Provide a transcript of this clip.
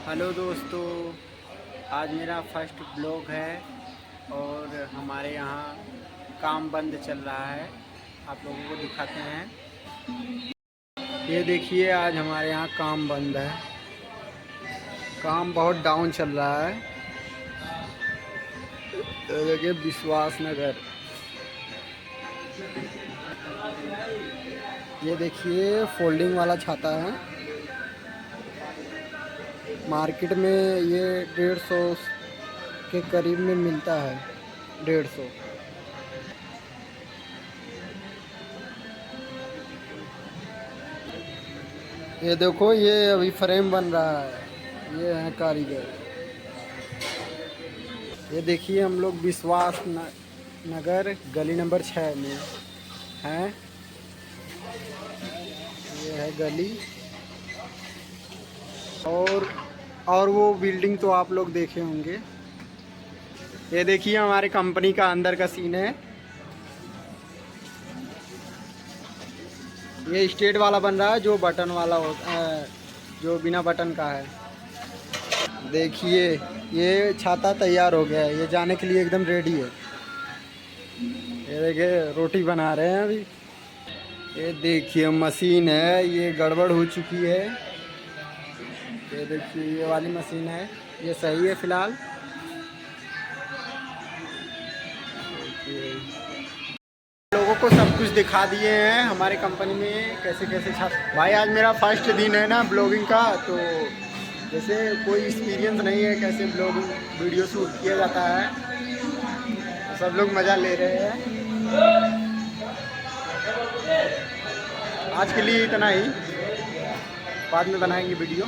Hello दोस्तों, आज मेरा फर्स्ट ब्लॉग है और हमारे यहाँ काम बंद चल रहा है। आप लोगों को दिखाते हैं। ये देखिए, आज हमारे यहाँ काम बंद है। काम बहुत डाउन चल रहा है। ये देखिए, विश्वास नगर। ये देखिए, फोल्डिंग वाला छाता है। मार्केट में ये 150 के करीब में मिलता है। 150। ये देखो, ये अभी फ्रेम बन रहा है। ये है कारीगर। ये देखिए, हम लोग विश्वास नगर गली नंबर 6 में हैं। ये है गली। और वो बिल्डिंग तो आप लोग देखे होंगे। ये देखिए, हमारे कंपनी का अंदर का सीन है। ये स्टेट वाला बन रहा है, जो बटन वाला होता है, जो बिना बटन का है। देखिए, ये छाता तैयार हो गया है। ये जाने के लिए एकदम रेडी है। ये देखिए, रोटी बना रहे हैं अभी। ये देखिए, मशीन है, ये गड़बड़ हो चुकी है। ये देखिए, ये वाली मशीन है, ये सही है फिलहाल। लोगों को सब कुछ दिखा दिए हैं हमारे कंपनी में कैसे कैसे भाई, आज मेरा फर्स्ट दिन है ना ब्लॉगिंग का, तो जैसे कोई एक्सपीरियंस नहीं है कैसे ब्लॉगिंग वीडियो शूट किया जाता है। तो सब लोग मज़ा ले रहे हैं। आज के लिए इतना ही, बाद में बनाएंगे वीडियो।